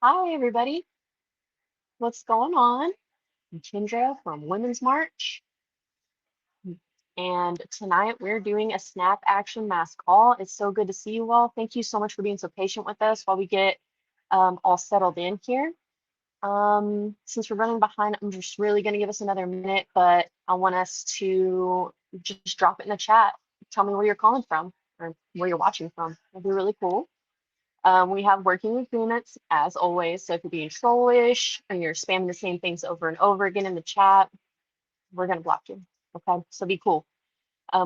Hi, everybody. What's going on? I'm Kendra from Women's March. And tonight we're doing a snap action mass call. It's so good to see you all. Thank you so much for being so patient with us while we get all settled in here. Since we're running behind, I'm just really going to give us another minute, but I want us to just drop it in the chat. Tell me where you're calling from or where you're watching from. That'd be really cool. We have working agreements as always. So if you're being trollish or you're spamming the same things over and over again in the chat, we're going to block you. Okay, so be cool.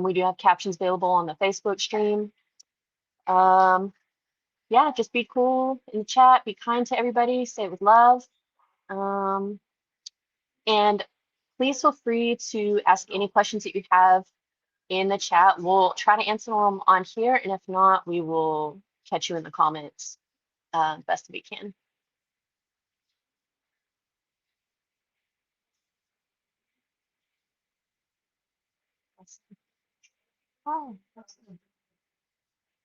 We do have captions available on the Facebook stream. Yeah, just be cool in the chat. Be kind to everybody. Say it with love. And please feel free to ask any questions that you have in the chat. We'll try to answer them on here. And if not, we will catch you in the comments best we can. Oh,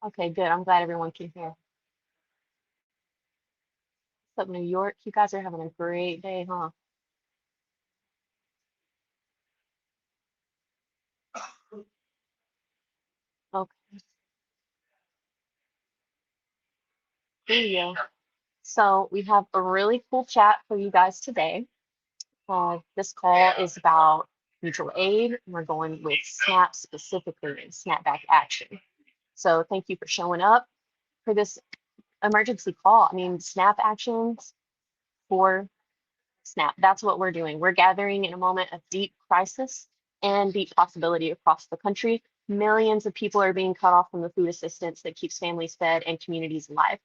okay, good. I'm glad everyone can hear. What's up, New York? You guys are having a great day, huh? Okay, here you go. So we have a really cool chat for you guys today. This call is about mutual aid. We're going with SNAP specifically and snapback action. So thank you for showing up for this emergency call. I mean, SNAP actions for SNAP. That's what we're doing. We're gathering in a moment of deep crisis and deep possibility across the country. Millions of people are being cut off from the food assistance that keeps families fed and communities alive.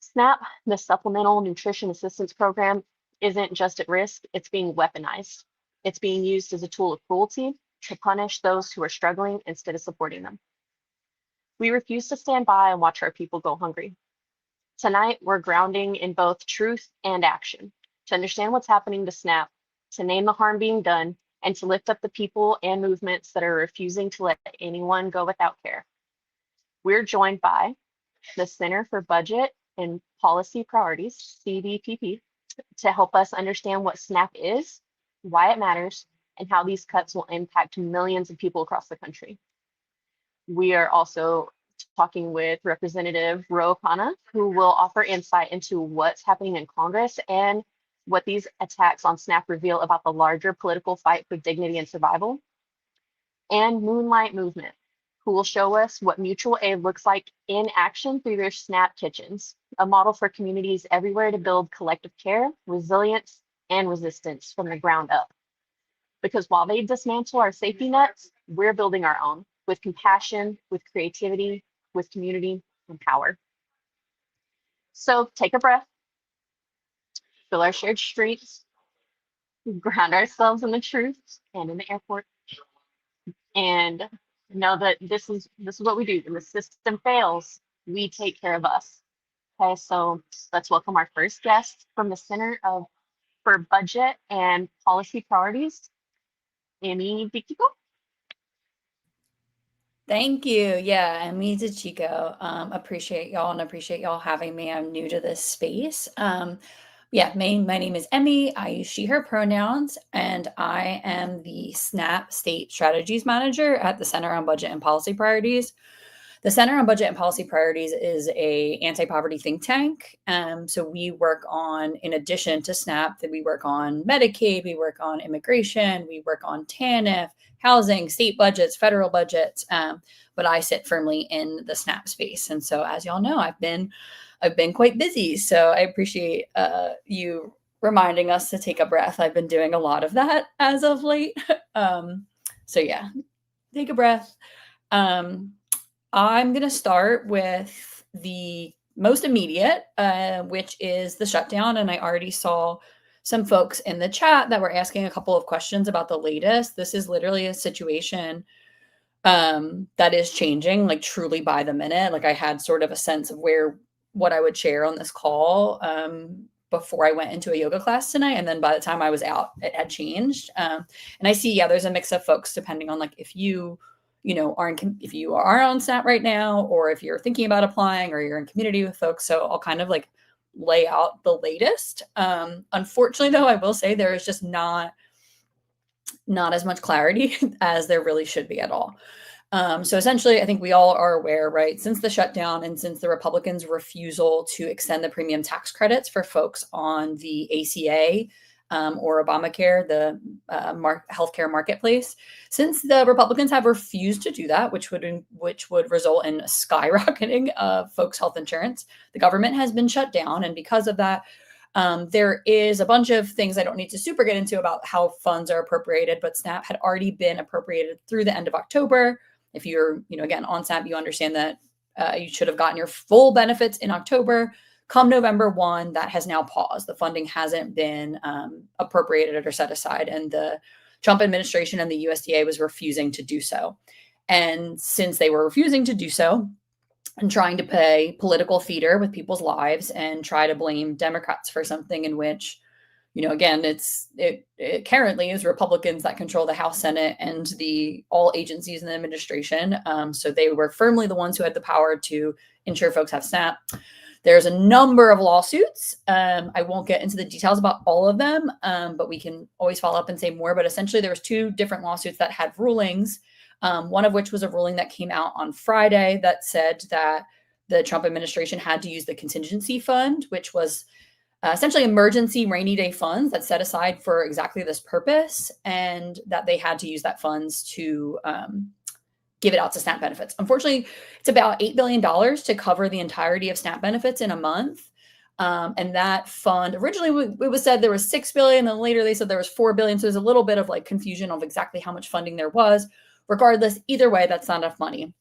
SNAP, the Supplemental Nutrition Assistance Program, isn't just at risk, it's being weaponized. It's being used as a tool of cruelty to punish those who are struggling instead of supporting them. We refuse to stand by and watch our people go hungry. Tonight, we're grounding in both truth and action to understand what's happening to SNAP, to name the harm being done, and to lift up the people and movements that are refusing to let anyone go without care. We're joined by the Center for Budget and Policy Priorities, CBPP, to help us understand what SNAP is, why it matters, and how these cuts will impact millions of people across the country. We are also talking with Representative Ro Khanna, who will offer insight into what's happening in Congress and what these attacks on SNAP reveal about the larger political fight for dignity and survival. And Moonlight Movement, who will show us what mutual aid looks like in action through their SNAP kitchens, a model for communities everywhere to build collective care, resilience, and resistance from the ground up. Because while they dismantle our safety nets, we're building our own with compassion, with creativity, with community and power. So take a breath, fill our shared streets, ground ourselves in the truth and in the airport, and know that this is what we do. When the system fails, we take care of us. Okay, so let's welcome our first guest from the Center for Budget and Policy Priorities, Amy Bikiko. Thank you. Yeah, and me to Chico. Appreciate y'all and appreciate y'all having me. I'm new to this space. Yeah, my name is Emmy. I use she, her pronouns, and I am the SNAP State Strategies Manager at the Center on Budget and Policy Priorities. The Center on Budget and Policy Priorities is a anti-poverty think tank. So we work on, in addition to SNAP, that we work on Medicaid, we work on immigration, we work on TANF, housing, state budgets, federal budgets. But I sit firmly in the SNAP space. And so, as y'all know, I've been quite busy. So I appreciate you reminding us to take a breath. I've been doing a lot of that as of late. So yeah, take a breath. I'm going to start with the most immediate, which is the shutdown. And I already saw some folks in the chat that were asking a couple of questions about the latest. This is literally a situation that is changing, like truly by the minute. Like I had sort of a sense of what I would share on this call before I went into a yoga class tonight. And then by the time I was out, it had changed. And I see, yeah, there's a mix of folks depending on like if you if you are on SNAP right now, or if you're thinking about applying, or you're in community with folks. So I'll kind of like lay out the latest. Unfortunately, though, I will say there is just not as much clarity as there really should be at all. So essentially, I think we all are aware, right? Since the shutdown and since the Republicans' refusal to extend the premium tax credits for folks on the ACA or Obamacare, the healthcare marketplace, since the Republicans have refused to do that, which would result in a skyrocketing of folks' health insurance, the government has been shut down, and because of that, there is a bunch of things I don't need to super get into about how funds are appropriated, but SNAP had already been appropriated through the end of October. If you're, again, on SNAP, you understand that you should have gotten your full benefits in October. Come November 1, that has now paused. The funding hasn't been appropriated or set aside, and the Trump administration and the USDA was refusing to do so. And since they were refusing to do so, and trying to play political theater with people's lives and try to blame Democrats for something in which, again, it currently is Republicans that control the House, Senate, and all agencies in the administration. So they were firmly the ones who had the power to ensure folks have SNAP. There's a number of lawsuits. I won't get into the details about all of them, but we can always follow up and say more. But essentially, there was 2 different lawsuits that had rulings. One of which was a ruling that came out on Friday that said that the Trump administration had to use the contingency fund, which was essentially emergency rainy day funds that's set aside for exactly this purpose, and that they had to use that funds to give it out to SNAP benefits. Unfortunately, it's about $8 billion to cover the entirety of SNAP benefits in a month. And that fund, originally it was said there was $6 billion, and later they said there was $4 billion. So there's a little bit of confusion of exactly how much funding there was. Regardless, either way, that's not enough money,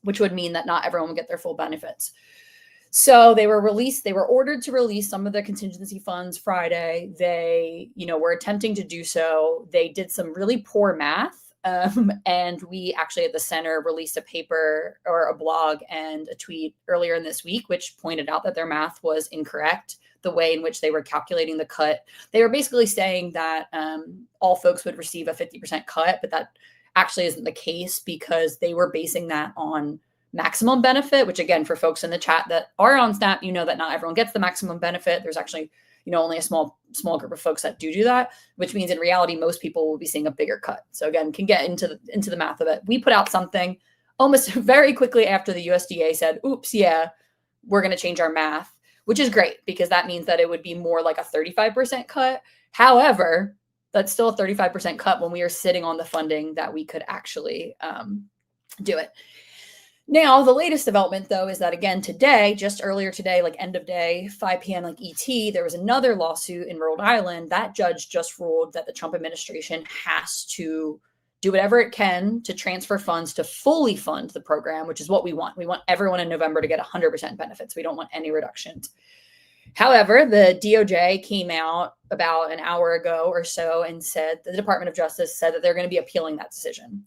which would mean that not everyone will get their full benefits. So they were ordered to release some of the contingency funds Friday. They, were attempting to do so. They did some really poor math. And we actually at the center released a paper or a blog and a tweet earlier in this week, which pointed out that their math was incorrect. The way in which they were calculating the cut. They were basically saying that all folks would receive a 50% cut, but that actually isn't the case because they were basing that on maximum benefit, which again, for folks in the chat that are on SNAP, that not everyone gets the maximum benefit. There's actually, only a small group of folks that do that, which means in reality, most people will be seeing a bigger cut. So again, can get into the math of it. We put out something almost very quickly after the USDA said, oops, yeah, we're going to change our math, which is great because that means that it would be more like a 35% cut. However, that's still a 35% cut when we are sitting on the funding that we could actually do it. Now, the latest development, though, is that, again, today, just earlier today, end of day, 5 p.m., ET, there was another lawsuit in Rhode Island. That judge just ruled that the Trump administration has to do whatever it can to transfer funds to fully fund the program, which is what we want. We want everyone in November to get 100% benefits. We don't want any reductions. However, the DOJ came out about an hour ago or so and said, the Department of Justice said that they're going to be appealing that decision.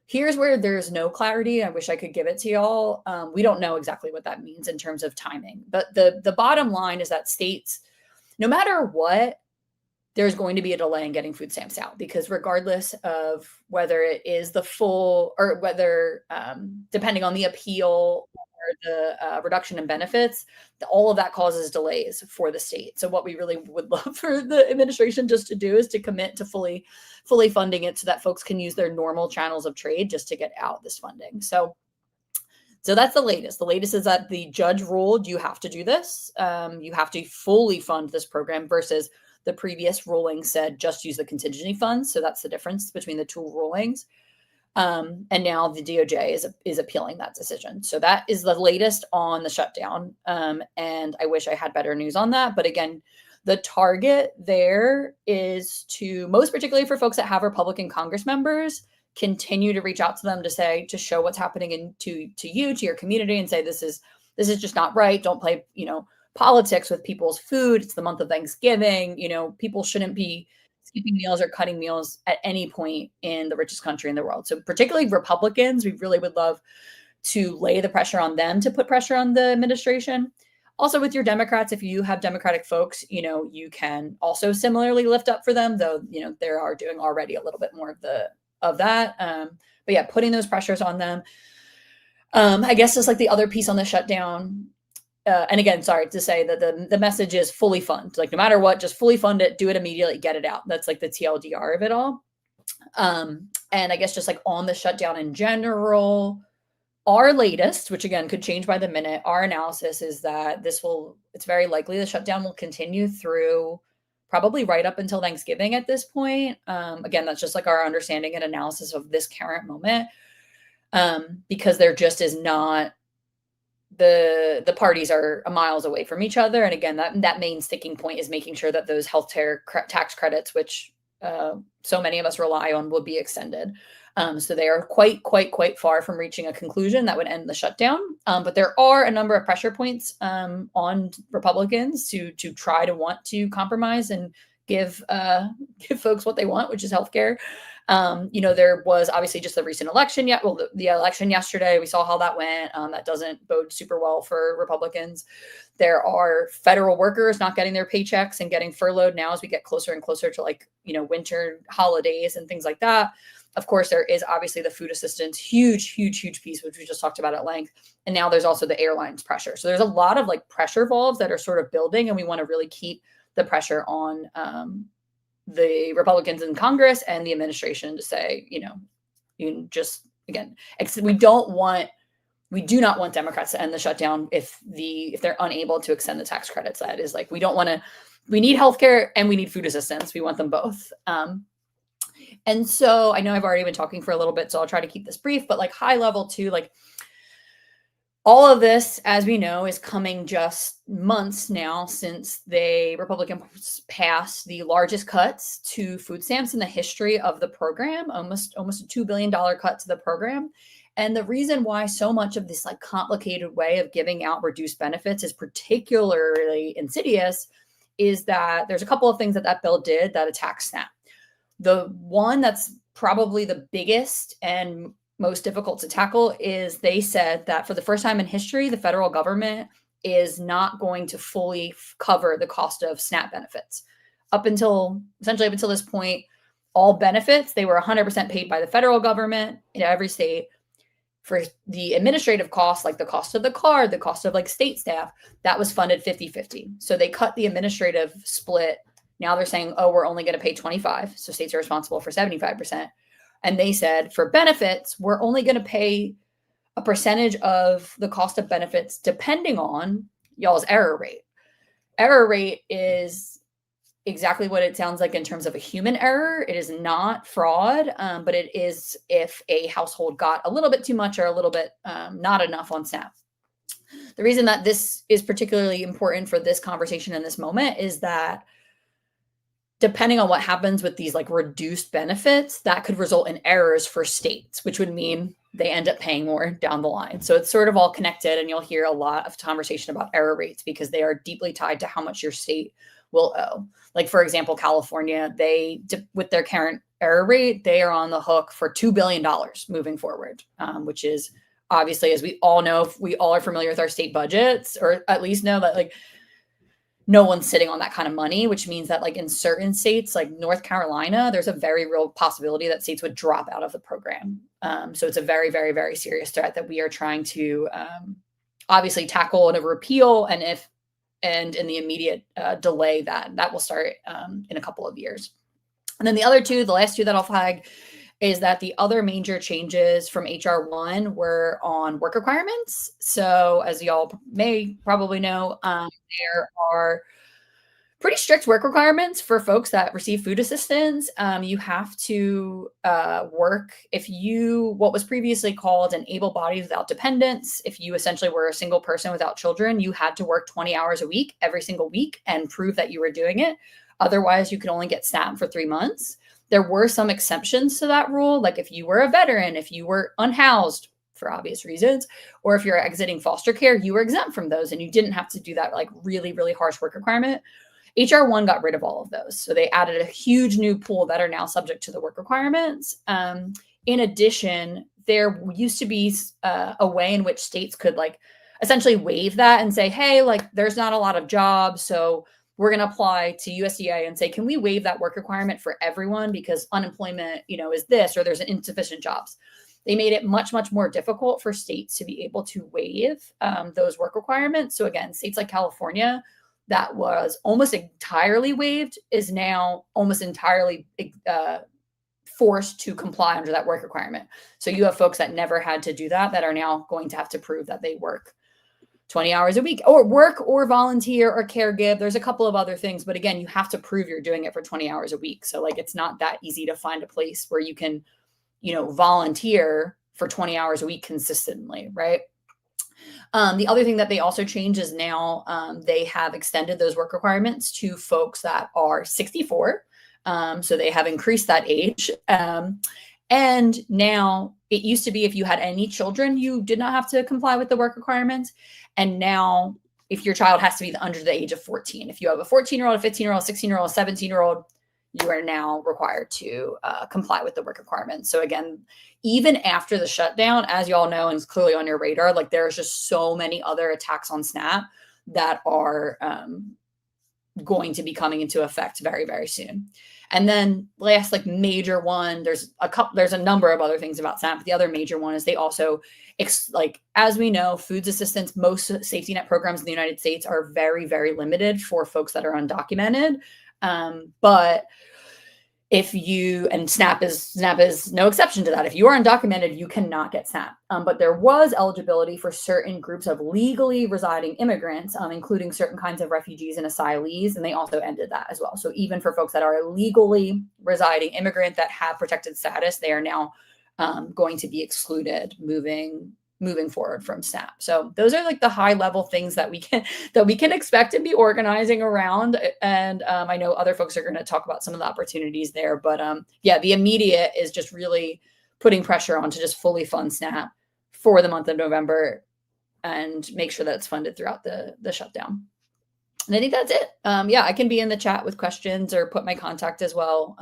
Here's where there's no clarity. I wish I could give it to y'all. We don't know exactly what that means in terms of timing. But the bottom line is that states, no matter what, there's going to be a delay in getting food stamps out because regardless of whether it is the full or whether, depending on the appeal or the reduction in benefits, all of that causes delays for the state. So what we really would love for the administration just to do is to commit to fully funding it so that folks can use their normal channels of trade just to get out this funding. So that's the latest. The latest is that the judge ruled you have to do this. You have to fully fund this program versus the previous ruling said just use the contingency funds. So that's the difference between the 2 rulings. And now the DOJ is appealing that decision. So that is the latest on the shutdown. And I wish I had better news on that. But again, the target there is to, most particularly for folks that have Republican Congress members, continue to reach out to them to show what's happening to your community and say, this is just not right. Don't play, politics with people's food. It's the month of Thanksgiving. People shouldn't be skipping meals or cutting meals at any point in the richest country in the world. So particularly Republicans, we really would love to lay the pressure on them to put pressure on the administration. Also with your Democrats, if you have Democratic folks, you can also similarly lift up for them, though, they are doing already a little bit more of that. But yeah, putting those pressures on them. I guess just the other piece on the shutdown, and again, sorry to say that the message is fully fund. Like no matter what, just fully fund it, do it immediately, get it out. That's like the TLDR of it all. And I guess just like on the shutdown in general, our latest, which again could change by the minute, our analysis is that it's very likely the shutdown will continue through probably right up until Thanksgiving at this point. Again, that's just like our understanding and analysis of this current moment, because there just is not the parties are miles away from each other. And again, that main sticking point is making sure that those healthcare tax credits, which so many of us rely on, will be extended. So they are quite far from reaching a conclusion that would end the shutdown. But there are a number of pressure points on Republicans to try to want to compromise and give folks what they want, which is healthcare. There was obviously just the recent election yet. Well, the election yesterday, we saw how that went. That doesn't bode super well for Republicans. There are federal workers not getting their paychecks and getting furloughed now as we get closer and closer to winter holidays and things like that. Of course, there is obviously the food assistance, huge piece, which we just talked about at length. And now there's also the airlines pressure. So there's a lot of pressure valves that are sort of building, and we want to really keep the pressure on the Republicans in Congress and the administration to say, you just, again, we do not want Democrats to end the shutdown if they're unable to extend the tax credits. That is we need healthcare and we need food assistance. We want them both. And so I know I've already been talking for a little bit, so I'll try to keep this brief, but high level too, all of this, as we know, is coming just months now since the Republicans passed the largest cuts to food stamps in the history of the program, almost a $2 billion cut to the program. And the reason why so much of this complicated way of giving out reduced benefits is particularly insidious is that there's a couple of things that bill did that attack SNAP. The one that's probably the biggest and most difficult to tackle is they said that for the first time in history, the federal government is not going to fully cover the cost of SNAP benefits. Essentially up until this point, all benefits, they were 100% paid by the federal government in every state. For the administrative costs, like the cost of the card, the cost of state staff, that was funded 50-50. So they cut the administrative split. Now they're saying, oh, we're only going to pay 25. So states are responsible for 75%. And they said for benefits, we're only going to pay a percentage of the cost of benefits depending on y'all's error rate. Error rate is exactly what it sounds like in terms of a human error. It is not fraud, but it is if a household got a little bit too much or a little bit not enough on SNAP. The reason that this is particularly important for this conversation in this moment is that depending on what happens with these reduced benefits, that could result in errors for states, which would mean they end up paying more down the line. So it's sort of all connected, and you'll hear a lot of conversation about error rates because they are deeply tied to how much your state will owe. For example, California, with their current error rate, they are on the hook for $2 billion moving forward, which is obviously, as we all know, if we all are familiar with our state budgets, or at least know that no one's sitting on that kind of money, which means that in certain states like North Carolina, there's a very real possibility that states would drop out of the program. So it's a very, very, very serious threat that we are trying to obviously tackle in a repeal and in the immediate delay that will start in a couple of years. And then the last two that I'll flag is that the other major changes from HR 1 were on work requirements. So as y'all may probably know, there are pretty strict work requirements for folks that receive food assistance. You have to work what was previously called an able-bodied without dependents. If you essentially were a single person without children, you had to work 20 hours a week every single week and prove that you were doing it. Otherwise, you could only get SNAP for 3 months. There were some exceptions to that rule, like if you were a veteran, if you were unhoused for obvious reasons, or if you're exiting foster care, you were exempt from those and you didn't have to do that really, really harsh work requirement. HR 1 got rid of all of those. So they added a huge new pool that are now subject to the work requirements. In addition, there used to be a way in which states could essentially waive that and say, hey, there's not a lot of jobs, so we're going to apply to USDA and say, can we waive that work requirement for everyone because unemployment, is this, or there's insufficient jobs. they made it much, much more difficult for states to be able to waive those work requirements. So again, states like California, that was almost entirely waived, is now almost entirely forced to comply under that work requirement. So you have folks that never had to do that that are now going to have to prove that they work 20 hours a week or work or volunteer or care give. There's a couple of other things, but again, you have to prove you're doing it for 20 hours a week. So like, it's not that easy to find a place where you can, volunteer for 20 hours a week consistently, right? The other thing that they also changed is now they have extended those work requirements to folks that are 64. So they have increased that age. And now it used to be if you had any children, you did not have to comply with the work requirements. And now if your child has to be under the age of 14, if you have a 14-year-old, a 15-year-old, 16-year-old, 17-year-old, you are now required to comply with the work requirements. So again, even after the shutdown, as you all know, and it's clearly on your radar, like there's just so many other attacks on SNAP that are going to be coming into effect very, very soon. And then last, like major one, there's a number of other things about SNAP. But the other major one is they also, as we know, foods assistance, most safety net programs in the United States are very, very limited for folks that are undocumented. But if you, and SNAP is no exception to that. If you are undocumented, you cannot get SNAP. But there was eligibility for certain groups of legally residing immigrants, including certain kinds of refugees and asylees, and they also ended that as well. So even for folks that are legally residing immigrant that have protected status, they are now going to be excluded moving forward from SNAP. So those are like the high level things that we can expect to be organizing around. And I know other folks are going to talk about some of the opportunities there, but yeah, the immediate is just really putting pressure on to just fully fund SNAP for the month of November and make sure that it's funded throughout the shutdown. And I think that's it. Yeah, I can be in the chat with questions or put my contact as well.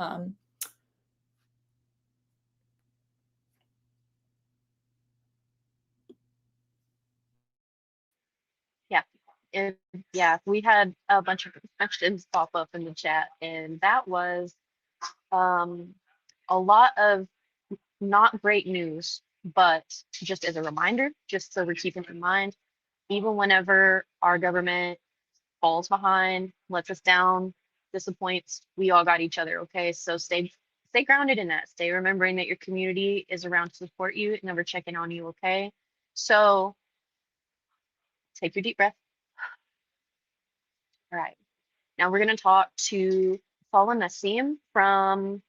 We had a bunch of questions pop up in the chat, and that was a lot of not great news, but just as a reminder, just so we're keeping in mind, even whenever our government falls behind, lets us down, disappoints, we all got each other, okay? So stay grounded in that. Stay remembering that your community is around to support you and never checking on you, okay? So take your deep breath. All right. Now we're going to talk to Paul and Nassim from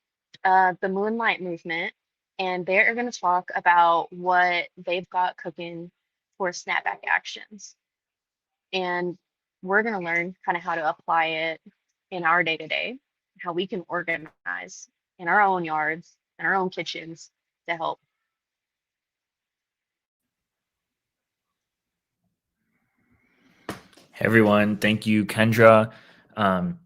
the Moonlight Movement, and they're going to talk about what they've got cooking for snapback actions. And we're going to learn kind of how to apply it in our day to day, how we can organize in our own yards, in our own kitchens to help. Hey everyone, thank you, Kendra.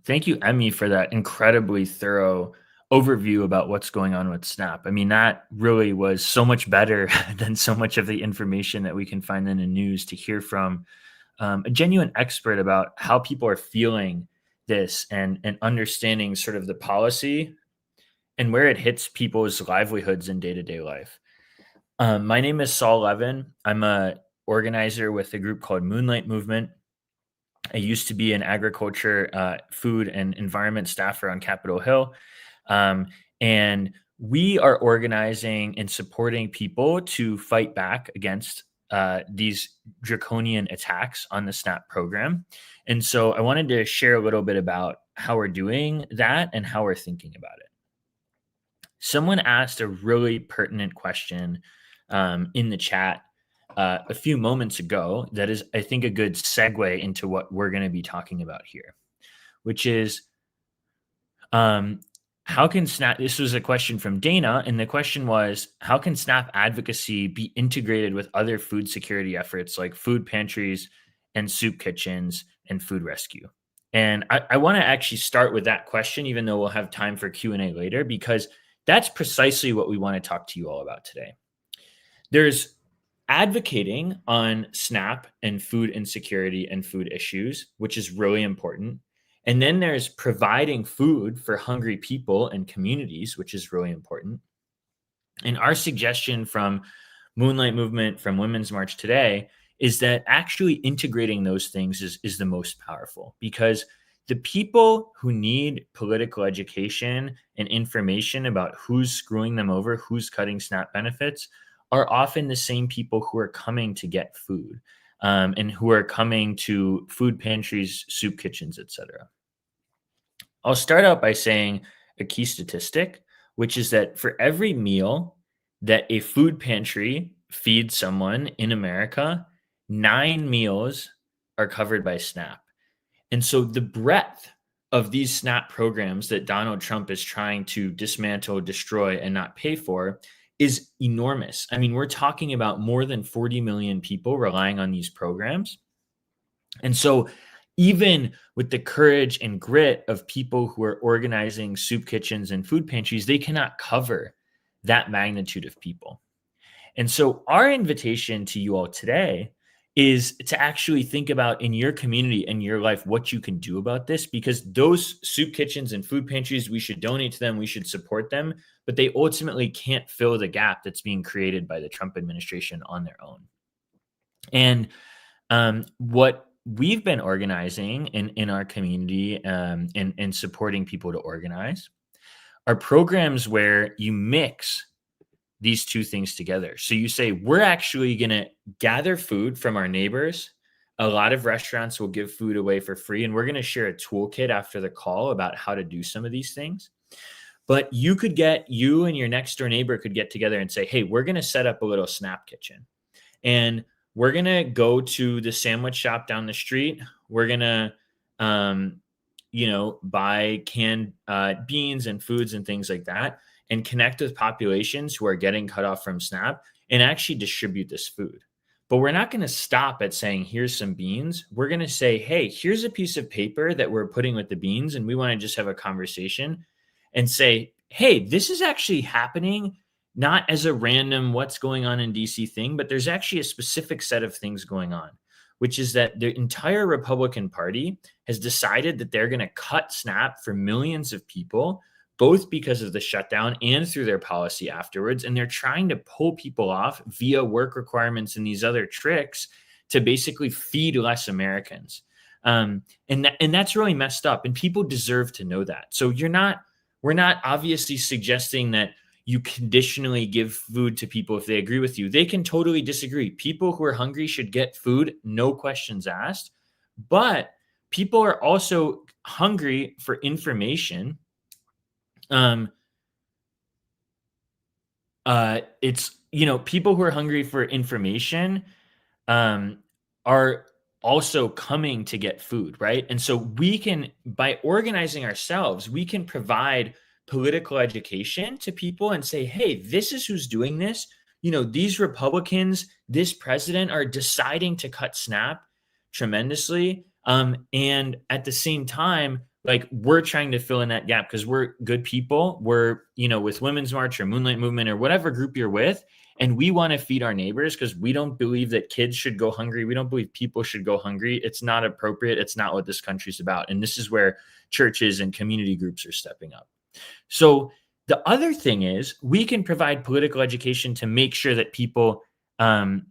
Thank you, Emmy, for that incredibly thorough overview about what's going on with SNAP. I mean, that really was so much better than so much of the information that we can find in the news to hear from a genuine expert about how people are feeling this and understanding sort of the policy and where it hits people's livelihoods in day-to-day life. My name is Saul Levin. I'm a organizer with a group called Moonlight Movement. I used to be an agriculture, food, and environment staffer on Capitol Hill. And we are organizing and supporting people to fight back against these draconian attacks on the SNAP program. And so I wanted to share a little bit about how we're doing that and how we're thinking about it. Someone asked a really pertinent question in the chat a few moments ago that is, I think, a good segue into what we're going to be talking about here, which is how can SNAP, this was a question from Dana, and the question was, how can SNAP advocacy be integrated with other food security efforts like food pantries and soup kitchens and food rescue? And I want to actually start with that question, even though we'll have time for Q&A later, because that's precisely what we want to talk to you all about today. There's advocating on SNAP and food insecurity and food issues, which is really important. And then there's providing food for hungry people and communities, which is really important. And our suggestion from Moonlight Movement, from Women's March today, is that actually integrating those things is the most powerful, because the people who need political education and information about who's screwing them over, who's cutting SNAP benefits, are often the same people who are coming to get food, and who are coming to food pantries, soup kitchens, etc. I'll start out by saying a key statistic, which is that for every meal that a food pantry feeds someone in America, 9 meals are covered by SNAP. And so the breadth of these SNAP programs that Donald Trump is trying to dismantle, destroy, and not pay for is enormous. I mean, we're talking about more than 40 million people relying on these programs. And so, even with the courage and grit of people who are organizing soup kitchens and food pantries, they cannot cover that magnitude of people. And so, our invitation to you all today is to actually think about in your community and your life what you can do about this, because those soup kitchens and food pantries, we should donate to them, we should support them, but they ultimately can't fill the gap that's being created by the Trump administration on their own. And what we've been organizing in our community, and supporting people to organize, are programs where you mix these two things together. So you say, we're actually going to gather food from our neighbors. A lot of restaurants will give food away for free, and we're going to share a toolkit after the call about how to do some of these things. But you and your next door neighbor could get together and say, hey, we're going to set up a little SNAP kitchen. And we're going to go to the sandwich shop down the street. We're going to, buy canned beans and foods and things like that, and connect with populations who are getting cut off from SNAP and actually distribute this food. But we're not going to stop at saying, here's some beans. We're going to say, hey, here's a piece of paper that we're putting with the beans, and we want to just have a conversation and say, hey, this is actually happening, not as a random what's going on in DC thing, but there's actually a specific set of things going on, which is that the entire Republican Party has decided that they're going to cut SNAP for millions of people, both because of the shutdown and through their policy afterwards. And they're trying to pull people off via work requirements and these other tricks to basically feed less Americans. And that's really messed up, and people deserve to know that. So we're not obviously suggesting that you conditionally give food to people if they agree with you. They can totally disagree. People who are hungry should get food, no questions asked. But people are also hungry for information. People who are hungry for information are also coming to get food, right? And so by organizing ourselves, we can provide political education to people and say, hey, this is who's doing this. These Republicans, this president are deciding to cut SNAP tremendously. And at the same time, like, we're trying to fill in that gap because we're good people. We're, with Women's March or Moonlight Movement or whatever group you're with, and we want to feed our neighbors because we don't believe that kids should go hungry. We don't believe people should go hungry. It's not appropriate. It's not what this country's about. And this is where churches and community groups are stepping up. So the other thing is, we can provide political education to make sure that people can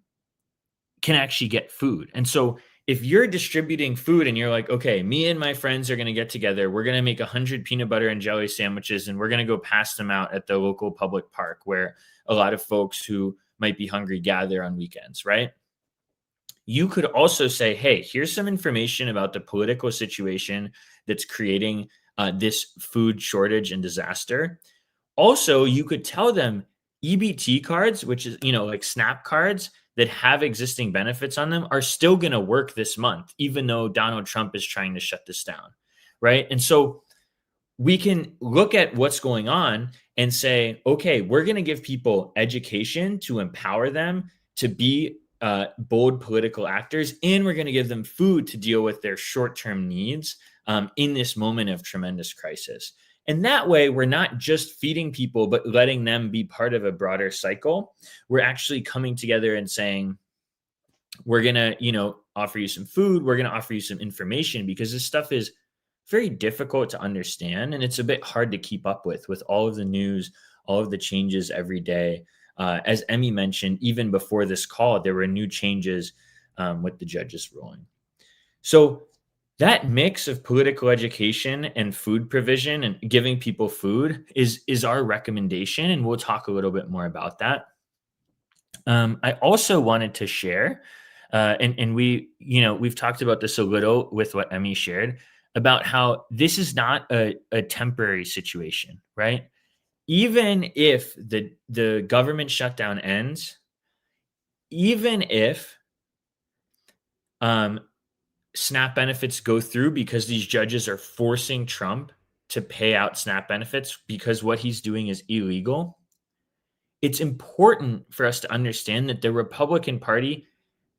actually get food. And so if you're distributing food and you're like, okay, me and my friends are going to get together, we're going to make 100 peanut butter and jelly sandwiches, and we're going to go pass them out at the local public park where a lot of folks who might be hungry gather on weekends, right? You could also say, hey, here's some information about the political situation that's creating this food shortage and disaster. Also, you could tell them EBT cards, which is, like SNAP cards that have existing benefits on them, are still going to work this month, even though Donald Trump is trying to shut this down, right? And so we can look at what's going on and say, okay, we're going to give people education to empower them to be bold political actors, and we're going to give them food to deal with their short-term needs in this moment of tremendous crisis. And that way, we're not just feeding people, but letting them be part of a broader cycle. We're actually coming together and saying, we're going to, offer you some food. We're going to offer you some information, because this stuff is very difficult to understand. And it's a bit hard to keep up with all of the news, all of the changes every day. As Emmy mentioned, even before this call, there were new changes with the judge's ruling. So that mix of political education and food provision and giving people food is our recommendation, and we'll talk a little bit more about that. I also wanted to share, and we've talked about this a little with what Emmy shared about how this is not a temporary situation, right? Even if the government shutdown ends, even if um, SNAP benefits go through because these judges are forcing Trump to pay out SNAP benefits because what he's doing is illegal, it's important for us to understand that the Republican Party,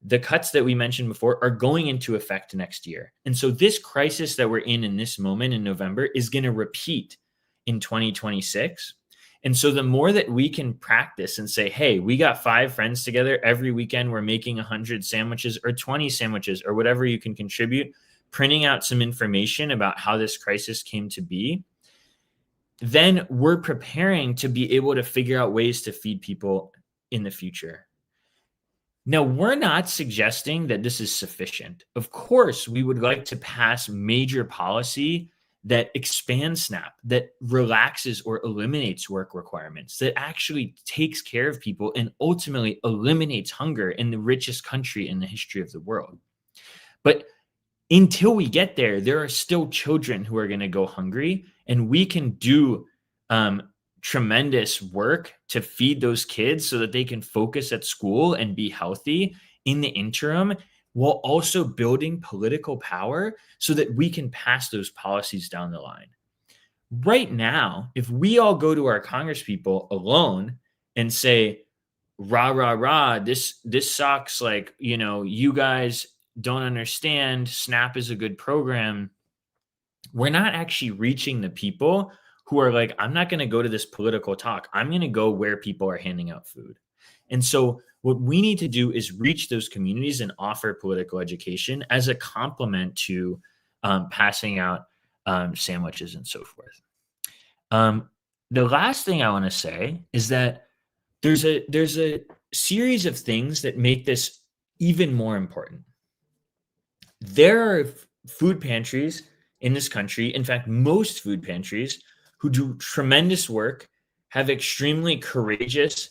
the cuts that we mentioned before, are going into effect next year. And so this crisis that we're in this moment in November is going to repeat in 2026. And so the more that we can practice and say, hey, we got 5 friends together every weekend, we're making 100 sandwiches or 20 sandwiches or whatever you can contribute, printing out some information about how this crisis came to be, then we're preparing to be able to figure out ways to feed people in the future. Now, we're not suggesting that this is sufficient. Of course, we would like to pass major policy that expands SNAP, that relaxes or eliminates work requirements, that actually takes care of people and ultimately eliminates hunger in the richest country in the history of the world. But until we get there, there are still children who are going to go hungry, and we can do tremendous work to feed those kids so that they can focus at school and be healthy in the interim, while also building political power so that we can pass those policies down the line. Right now, if we all go to our congresspeople alone and say, rah, rah, rah, this sucks, like, you guys don't understand, SNAP is a good program, we're not actually reaching the people who are like, I'm not going to go to this political talk. I'm going to go where people are handing out food. And so what we need to do is reach those communities and offer political education as a complement to passing out sandwiches and so forth. The last thing I want to say is that there's a series of things that make this even more important. There are food pantries in this country, in fact, most food pantries, who do tremendous work, have extremely courageous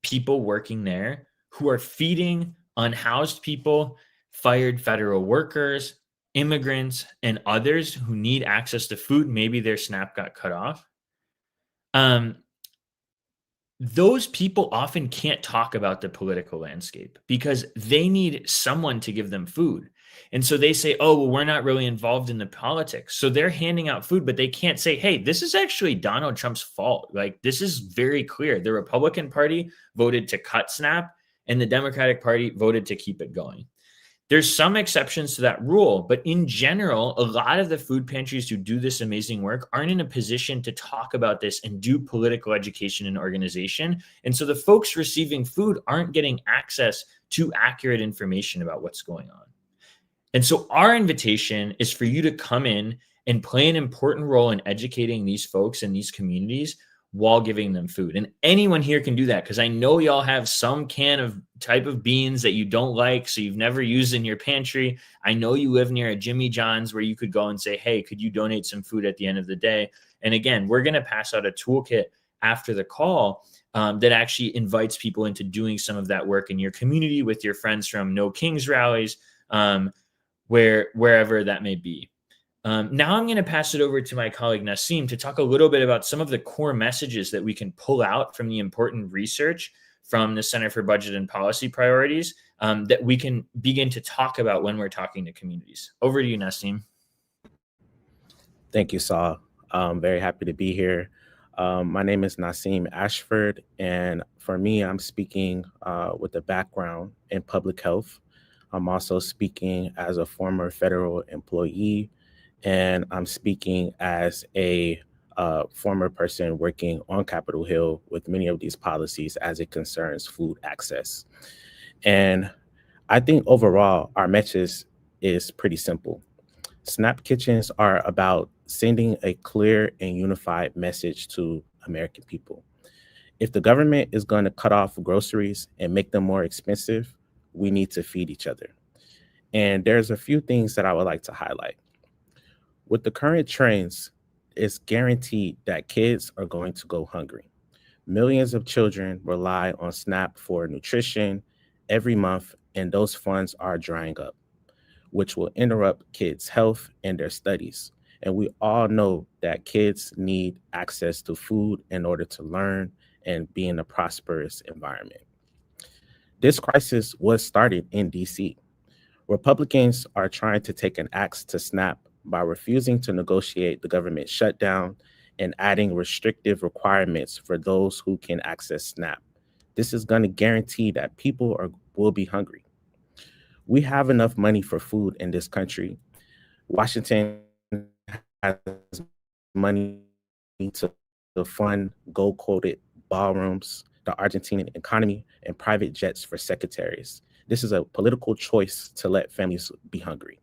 people working there who are feeding unhoused people, fired federal workers, immigrants, and others who need access to food. Maybe their SNAP got cut off. Those people often can't talk about the political landscape because they need someone to give them food. And so they say, oh, well, we're not really involved in the politics. So they're handing out food, but they can't say, hey, this is actually Donald Trump's fault. Like, this is very clear. The Republican Party voted to cut SNAP and the Democratic Party voted to keep it going. There's some exceptions to that rule, but in general, a lot of the food pantries who do this amazing work aren't in a position to talk about this and do political education and organization. And so the folks receiving food aren't getting access to accurate information about what's going on. And so our invitation is for you to come in and play an important role in educating these folks in these communities while giving them food. And anyone here can do that, because I know y'all have some can of type of beans that you don't like, so you've never used in your pantry. I know you live near a Jimmy John's where you could go and say, hey, could you donate some food at the end of the day? And again, we're going to pass out a toolkit after the call that actually invites people into doing some of that work in your community with your friends from No Kings rallies, wherever that may be. Now I'm going to pass it over to my colleague Nassim to talk a little bit about some of the core messages that we can pull out from the important research from the Center for Budget and Policy Priorities that we can begin to talk about when we're talking to communities. Over to you, Nassim. Thank you, Saul. I'm very happy to be here. My name is Nassim Ashford, and for me, I'm speaking with a background in public health. I'm also speaking as a former federal employee, and I'm speaking as a former person working on Capitol Hill with many of these policies as it concerns food access. And I think overall, our message is pretty simple. SNAP kitchens are about sending a clear and unified message to American people. If the government is going to cut off groceries and make them more expensive, we need to feed each other. And there's a few things that I would like to highlight. With the current trends, it's guaranteed that kids are going to go hungry. Millions of children rely on SNAP for nutrition every month, and those funds are drying up, which will interrupt kids' health and their studies. And we all know that kids need access to food in order to learn and be in a prosperous environment. This crisis was started in DC. Republicans are trying to take an axe to SNAP by refusing to negotiate the government shutdown and adding restrictive requirements for those who can access SNAP. This is going to guarantee that will be hungry. We have enough money for food in this country. Washington has money to fund gold coated ballrooms, the Argentinian economy, and private jets for secretaries. This is a political choice to let families be hungry.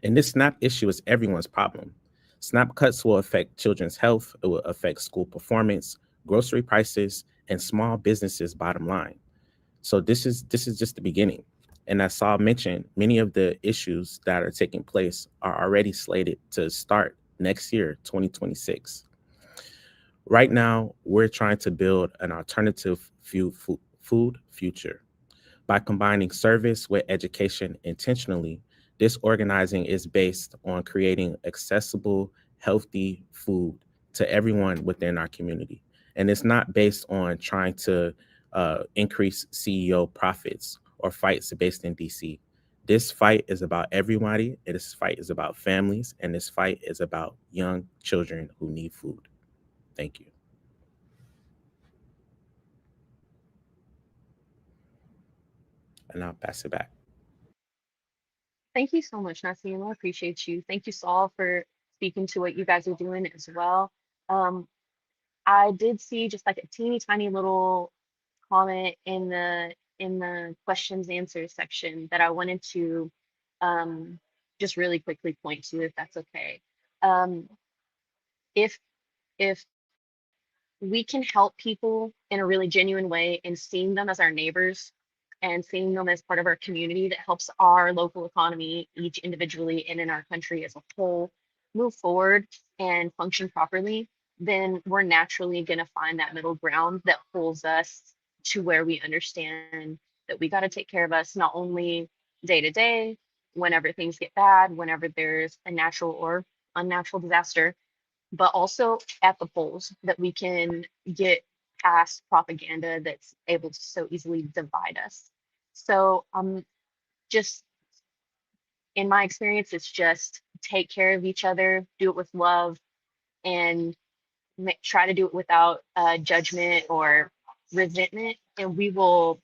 And this SNAP issue is everyone's problem. SNAP cuts will affect children's health, it will affect school performance, grocery prices, and small businesses' bottom line. So this is just the beginning. And as Saul mentioned, many of the issues that are taking place are already slated to start next year, 2026. Right now, we're trying to build an alternative food future. By combining service with education intentionally, this organizing is based on creating accessible, healthy food to everyone within our community. And it's not based on trying to increase CEO profits or fights based in DC. This fight is about everybody. This fight is about families. And this fight is about young children who need food. Thank you. And I'll pass it back. Thank you so much, Nasim. I appreciate you. Thank you, Saul, for speaking to what you guys are doing as well. Um, I did see just like a teeny tiny little comment in the questions answers section that I wanted to just really quickly point to, if that's okay. Um, if if we can help people in a really genuine way and seeing them as our neighbors and seeing them as part of our community that helps our local economy, each individually and in our country as a whole, move forward and function properly, then we're naturally going to find that middle ground that pulls us to where we understand that we got to take care of us not only day to day, whenever things get bad, whenever there's a natural or unnatural disaster, but also at the polls, that we can get past propaganda that's able to so easily divide us. So just in my experience, it's just take care of each other, do it with love, and try to do it without judgment or resentment, and we'll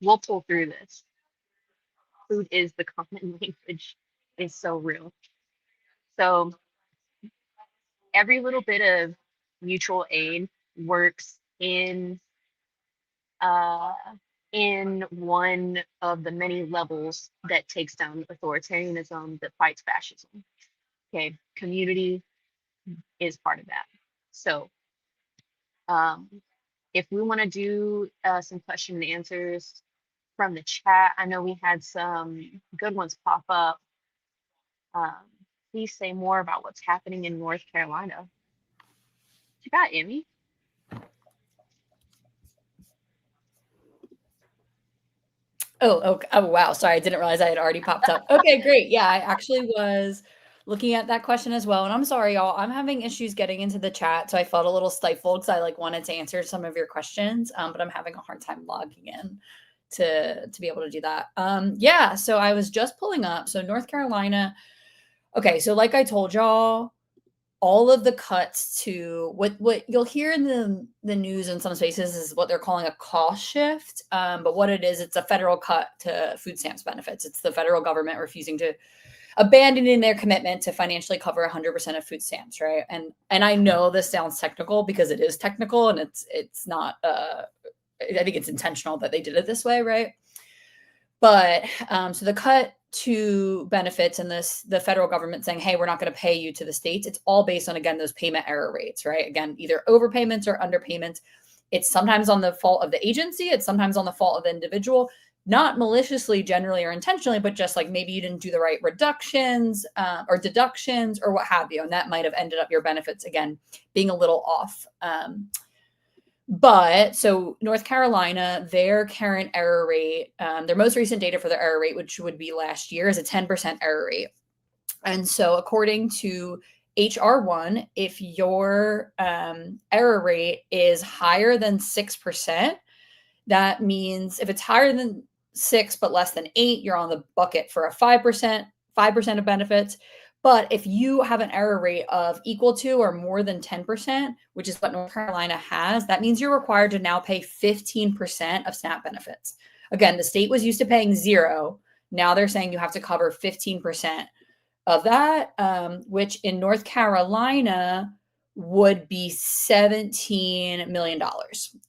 pull through this. Food is the common language, is so real. So every little bit of mutual aid works uh, in one of the many levels that takes down authoritarianism, that fights fascism. Okay, community is part of that. So um, if we want to do some question and answers from the chat, I know we had some good ones pop up. Um, Please say more about what's happening in North Carolina. What you got, Emmy? Oh, wow. Sorry, I didn't realize I had already popped up. Okay, great. Yeah, I actually was looking at that question as well. And I'm sorry, y'all. I'm having issues getting into the chat, so I felt a little stifled because I wanted to answer some of your questions, but I'm having a hard time logging in to be able to do that. Yeah. So I was just pulling up. So North Carolina. Okay, so like I told y'all, all of the cuts to what you'll hear in the news in some spaces is what they're calling a cost shift. But what it is, it's a federal cut to food stamps benefits. It's the federal government refusing to abandoning their commitment to financially cover 100% of food stamps, right? And I know this sounds technical because it is technical, and it's not. I think it's intentional that they did it this way, right? But so the cut to benefits and the federal government saying, hey, we're not going to pay you to the states, it's all based on, again, those payment error rates, right? Again, either overpayments or underpayments. It's sometimes on the fault of the agency. It's sometimes on the fault of the individual, not maliciously generally or intentionally, but just like maybe you didn't do the right reductions or deductions or what have you. And that might have ended up your benefits, again, being a little off. But so North Carolina, their current error rate, their most recent data for their error rate, which would be last year, is a 10% error rate. And so according to HR1, if your error rate is higher than 6%, that means if it's higher than 6 but less than 8, you're on the bucket for a 5% of benefits. But if you have an error rate of equal to or more than 10%, which is what North Carolina has, that means you're required to now pay 15% of SNAP benefits. Again, the state was used to paying 0. Now they're saying you have to cover 15% of that, which in North Carolina would be $17 million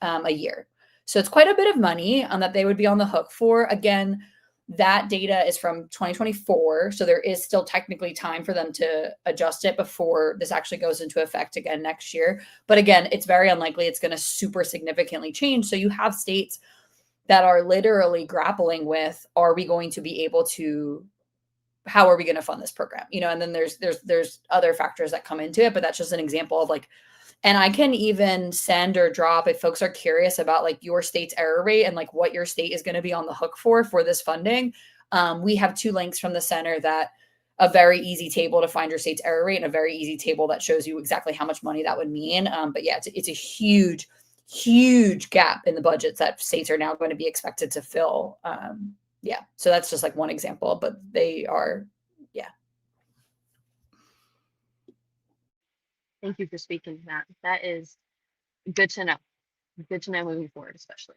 a year. So it's quite a bit of money that they would be on the hook for. Again, that data is from 2024. So there is still technically time for them to adjust it before this actually goes into effect again next year. But again, it's very unlikely it's going to super significantly change. So you have states that are literally grappling with, are we going to be able to, how are we going to fund this program? And then there's other factors that come into it, but that's just an example of like, and I can even send or drop if folks are curious about like your state's error rate and like what your state is going to be on the hook for this funding. We have 2 links from the center, that a very easy table to find your state's error rate and a very easy table that shows you exactly how much money that would mean. But yeah, it's a huge, huge gap in the budgets that states are now going to be expected to fill. Yeah. So that's just like one example, but they are, yeah. Thank you for speaking to that. That is good to know. Good to know moving forward, especially.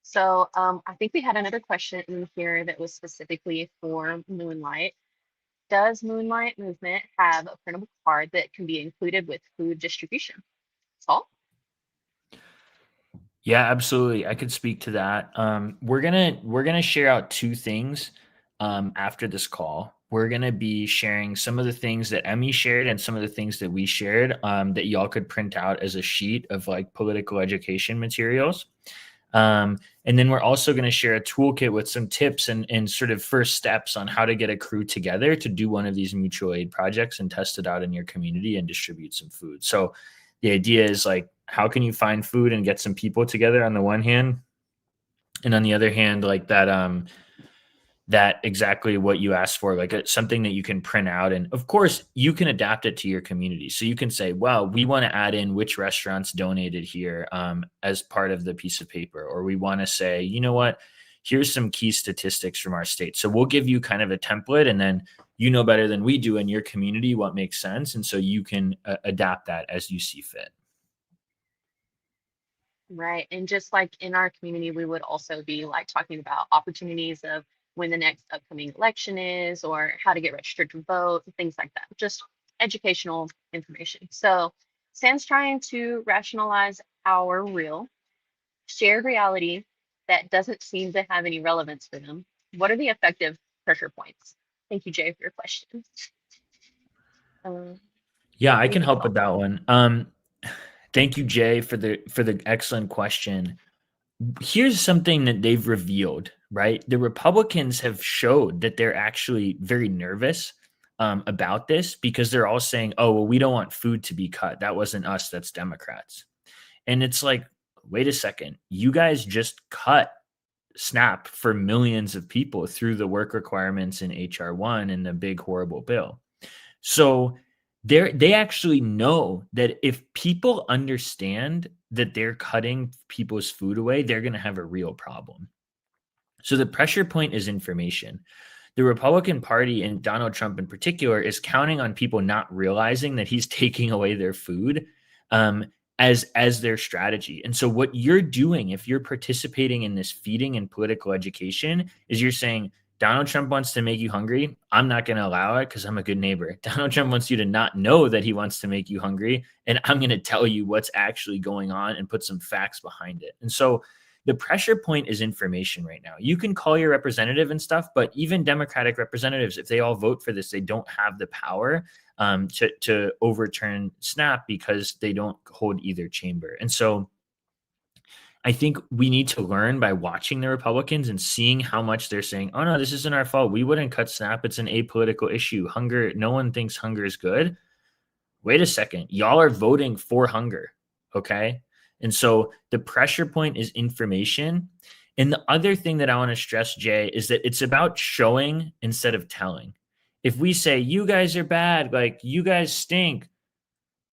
So I think we had another question in here that was specifically for Moonlight. Does Moonlight Movement have a printable card that can be included with food distribution? Saul? Yeah, absolutely. I could speak to that. We're gonna share out 2 things after this call. We're gonna be sharing some of the things that Emmy shared and some of the things that we shared that y'all could print out as a sheet of like political education materials. And then we're also going to share a toolkit with some tips and sort of first steps on how to get a crew together to do one of these mutual aid projects and test it out in your community and distribute some food. So the idea is like, how can you find food and get some people together on the one hand? And on the other hand, like that exactly what you asked for, like something that you can print out. And of course, you can adapt it to your community. So you can say, well, we want to add in which restaurants donated here as part of the piece of paper. Or we want to say, you know what, here's some key statistics from our state. So we'll give you kind of a template, and then you know better than we do in your community what makes sense. And so you can adapt that as you see fit. Right. And just like in our community, we would also be like talking about opportunities of when the next upcoming election is, or how to get registered to vote, things like that. Just educational information. So Sam's trying to rationalize our real shared reality that doesn't seem to have any relevance for them. What are the effective pressure points? Thank you, Jay, for your question. Yeah, I can help with that one. Thank you, Jay, for the excellent question. Here's something that they've revealed, right? The Republicans have showed that they're actually very nervous about this, because they're all saying, oh, well, we don't want food to be cut. That wasn't us, that's Democrats. And it's like, wait a second, you guys just cut SNAP for millions of people through the work requirements in HR1 and the big horrible bill. So they actually know that if people understand that they're cutting people's food away, they're going to have a real problem. So the pressure point is information. The Republican Party, and Donald Trump in particular, is counting on people not realizing that he's taking away their food as their strategy. And so what you're doing, if you're participating in this feeding and political education, is you're saying, Donald Trump wants to make you hungry. I'm not going to allow it because I'm a good neighbor. Donald Trump wants you to not know that he wants to make you hungry. And I'm going to tell you what's actually going on and put some facts behind it. And so the pressure point is information right now. You can call your representative and stuff, but even Democratic representatives, if they all vote for this, they don't have the power to overturn SNAP because they don't hold either chamber. And so I think we need to learn by watching the Republicans and seeing how much they're saying, oh no, this isn't our fault. We wouldn't cut SNAP. It's an apolitical issue. Hunger, no one thinks hunger is good. Wait a second. Y'all are voting for hunger. Okay. And so the pressure point is information. And the other thing that I want to stress, Jay, is that it's about showing instead of telling. If we say, you guys are bad, like you guys stink,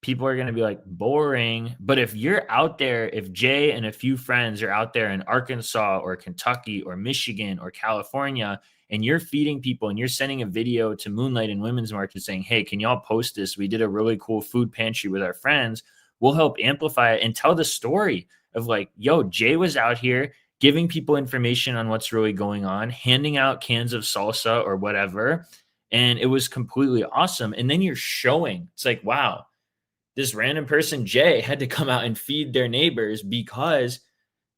people are going to be like, boring. But if you're out there, if Jay and a few friends are out there in Arkansas or Kentucky or Michigan or California, and you're feeding people and you're sending a video to Moonlight and Women's Market saying, hey, can y'all post this? We did a really cool food pantry with our friends. We'll help amplify it and tell the story of like, yo, Jay was out here giving people information on what's really going on, handing out cans of salsa or whatever. And it was completely awesome. And then you're showing, it's like, wow, this random person, Jay, had to come out and feed their neighbors because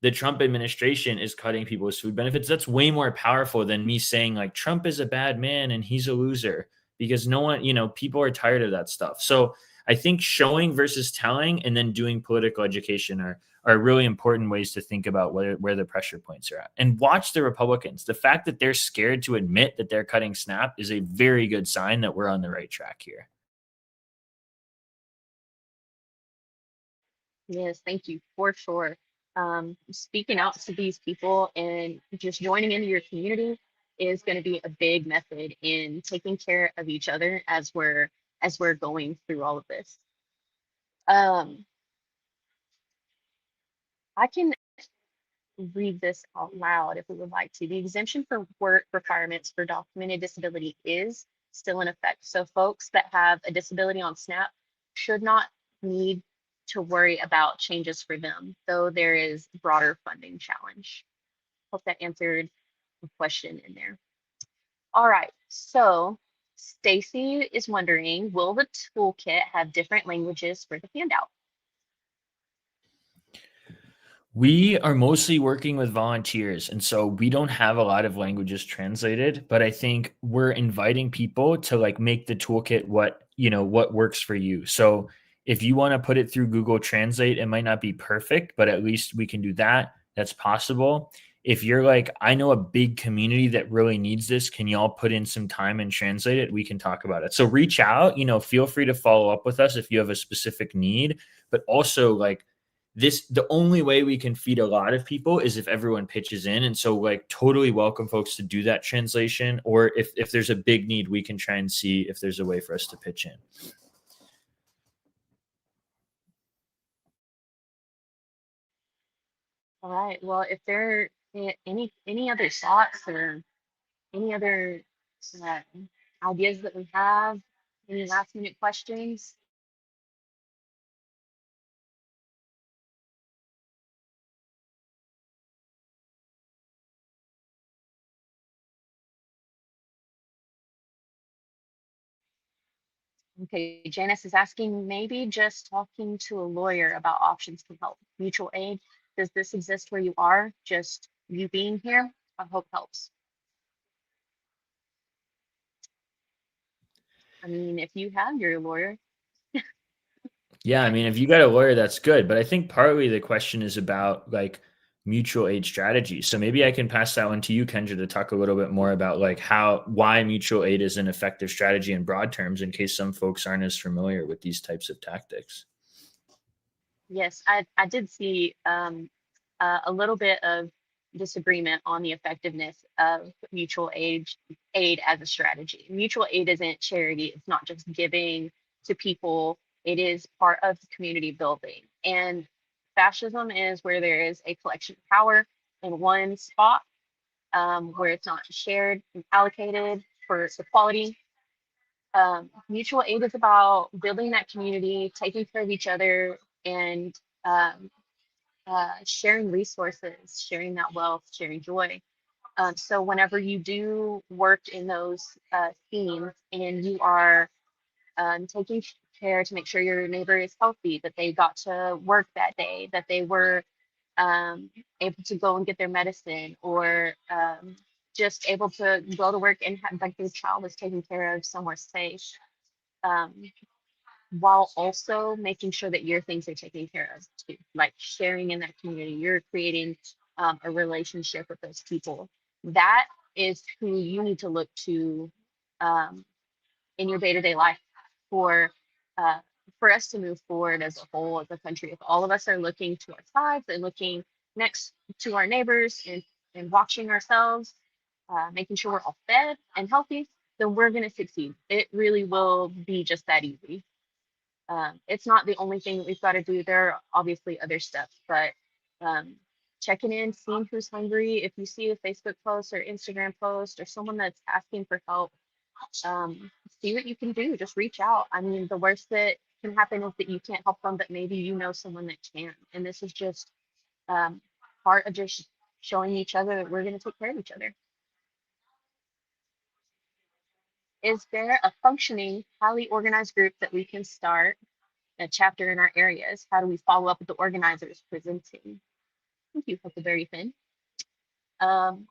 the Trump administration is cutting people's food benefits. That's way more powerful than me saying like Trump is a bad man and he's a loser, because no one, people are tired of that stuff. So I think showing versus telling and then doing political education are really important ways to think about where the pressure points are at. And watch the Republicans. The fact that they're scared to admit that they're cutting SNAP is a very good sign that we're on the right track here. Yes, thank you for sure. Speaking out to these people and just joining into your community is going to be a big method in taking care of each other as we're going through all of this. Um, I can read this out loud if we would like to. The exemption for work requirements for documented disability is still in effect. So folks that have a disability on SNAP should not need to worry about changes for them, though there is broader funding challenge. Hope that answered the question in there. All right, so Stacy is wondering, will the toolkit have different languages for the handout? We are mostly working with volunteers, and so we don't have a lot of languages translated, but I think we're inviting people to like make the toolkit what works for you. So if you want to put it through Google Translate, it might not be perfect, but at least we can do that. That's possible. If you're like, I know a big community that really needs this, can y'all put in some time and translate it? We can talk about it. So reach out, feel free to follow up with us if you have a specific need, but also like, the only way we can feed a lot of people is if everyone pitches in. And so like totally welcome folks to do that translation, or if there's a big need, we can try and see if there's a way for us to pitch in. All right, well, if there are any other thoughts or any other uh, ideas that we have, any last minute questions? Okay, Janice is asking, maybe just talking to a lawyer about options can help. Mutual aid, does this exist where you are? Just you being here, I hope helps. I mean, if you have your lawyer, Yeah, I mean, if you got a lawyer, that's good. But I think partly the question is about like mutual aid strategy. So maybe I can pass that one to you, Kendra, to talk a little bit more about like why mutual aid is an effective strategy in broad terms, in case some folks aren't as familiar with these types of tactics. yes, I did see a little bit of disagreement on the effectiveness of mutual aid as a strategy. Mutual aid isn't charity, it's not just giving to people, it is part of community building. And fascism is where there is a collection of power in one spot, where it's not shared and allocated for equality. Mutual aid is about building that community, taking care of each other, and um, sharing resources, sharing that wealth, sharing joy. So whenever you do work in those themes and you are taking care to make sure your neighbor is healthy, that they got to work that day, that they were um, able to go and get their medicine, or just able to go to work and have like their child is taken care of somewhere safe, um, while also making sure that your things are taken care of too. Like sharing in that community, you're creating a relationship with those people. That is who you need to look to um, in your day-to-day life for uh, for us to move forward as a whole, as a country. If all of us are looking to our sides and looking next to our neighbors and watching ourselves, making sure we're all fed and healthy, then we're going to succeed. It really will be just that easy. It's not the only thing that we've got to do. There are obviously other steps, but um, checking in, seeing who's hungry. If you see a Facebook post or Instagram post or someone that's asking for help, see what you can do. Just reach out. I mean, the worst that can happen is that you can't help them, but maybe you know someone that can. And this is just um, part of just showing each other that we're going to take care of each other. Is there a functioning, highly organized group that we can start a chapter in our areas? How do we follow up with the organizers presenting? Thank you, Huckleberry Finn. Um,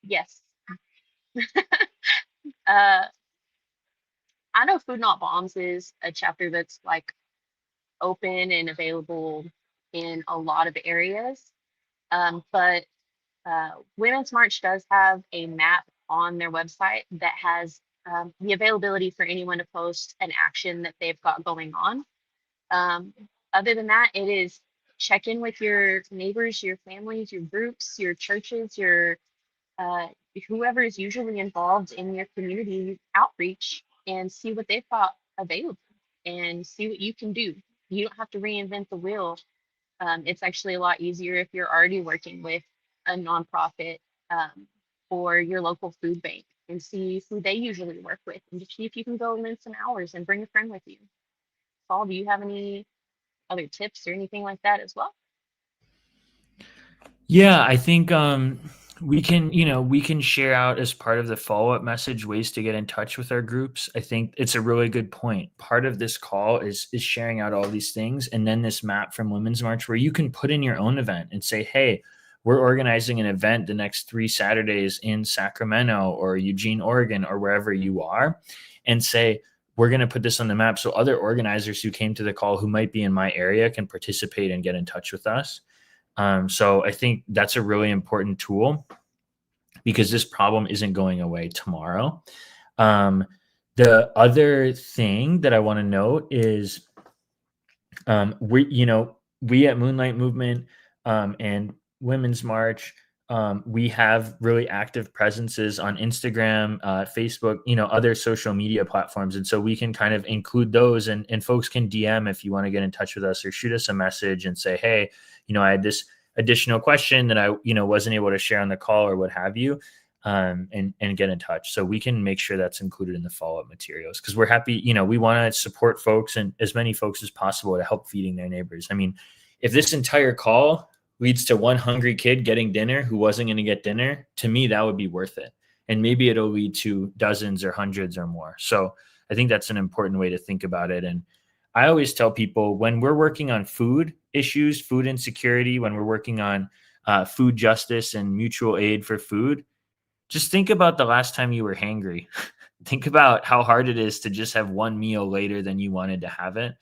yes. uh, I know Food Not Bombs is a chapter that's like open and available in a lot of areas. But Women's March does have a map on their website that has the availability for anyone to post an action that they've got going on. Um, Other than that, it is check in with your neighbors, your families, your groups, your churches, your uh, whoever is usually involved in your community outreach, and see what they've got available and see what you can do. You don't have to reinvent the wheel. It's actually a lot easier if you're already working with a nonprofit um, or your local food bank, and see who they usually work with, and just see if you can go lend some hours and bring a friend with you. Paul, do you have any other tips or anything like that as well? Yeah, I think we can share out as part of the follow-up message ways to get in touch with our groups. I think it's a really good point. Part of this call is sharing out all these things, and then this map from Women's March where you can put in your own event and say, "Hey, we're organizing an event the next 3 Saturdays in Sacramento or Eugene, Oregon, or wherever you are," and say, "We're going to put this on the map so other organizers who came to the call who might be in my area can participate and get in touch with us." So I think that's a really important tool because this problem isn't going away tomorrow. Um, the other thing that I want to note is we at Moonlight Movement and Women's March, we have really active presences on Instagram, Facebook, other social media platforms. And so we can kind of include those, and folks can DM if you want to get in touch with us or shoot us a message and say, hey, I had this additional question that I, wasn't able to share on the call or what have you. And get in touch. So we can make sure that's included in the follow-up materials because we're happy, we want to support folks and as many folks as possible to help feeding their neighbors. I mean, if this entire call leads to one hungry kid getting dinner who wasn't going to get dinner, to me, that would be worth it. And maybe it'll lead to dozens or hundreds or more. So I think that's an important way to think about it. And I always tell people when we're working on food issues, food insecurity, when we're working on food justice and mutual aid for food, just think about the last time you were hangry. Think about how hard it is to just have one meal later than you wanted to have it.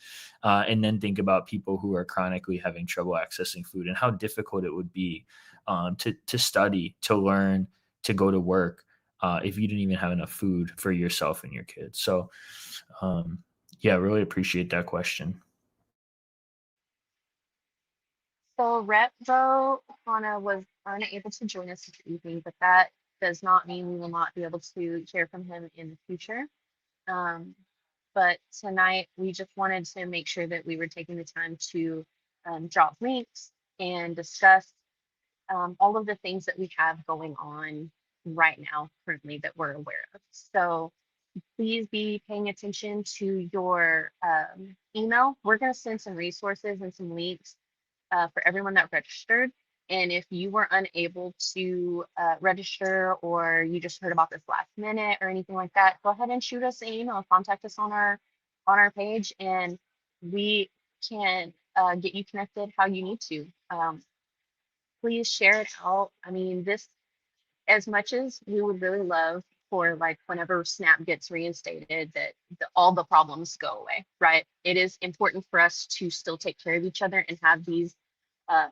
And then think about people who are chronically having trouble accessing food and how difficult it would be to study, to learn, to go to work if you didn't even have enough food for yourself and your kids. So, yeah, really appreciate that question. So Rep though Hana was unable to join us this evening, but that does not mean we will not be able to hear from him in the future. Um, but tonight we just wanted to make sure that we were taking the time to drop links and discuss all of the things that we have going on right now currently that we're aware of. So please be paying attention to your email. We're going to send some resources and some links for everyone that registered. And if you were unable to register, or you just heard about this last minute or anything like that, go ahead and shoot us an email, contact us on our page, and we can get you connected how you need to. please share it out. I mean, this, as much as we would really love for like whenever SNAP gets reinstated that all the problems go away, right? It is important for us to still take care of each other and have um,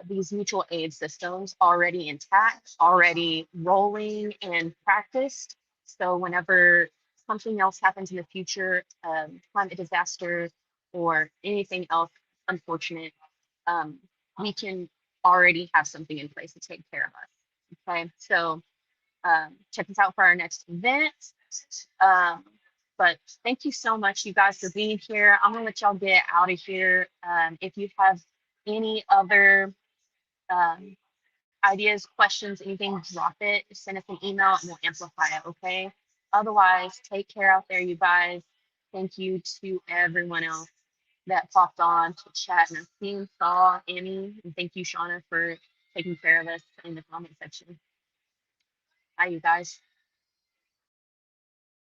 these mutual aid systems already intact, already rolling and practiced. So whenever something else happens in the future, climate disaster or anything else unfortunate, um, we can already have something in place to take care of us. Okay, so check us out for our next event. Um, but thank you so much, you guys, for being here. I'm gonna let y'all get out of here. If you have any other um, ideas, questions, anything, drop it. Send us an email and we'll amplify it, okay? Otherwise, take care out there, you guys. Thank you to everyone else that popped on to chat. And I've seen, saw, Amy, and thank you, Shauna, for taking care of us in the comment section. Bye, you guys.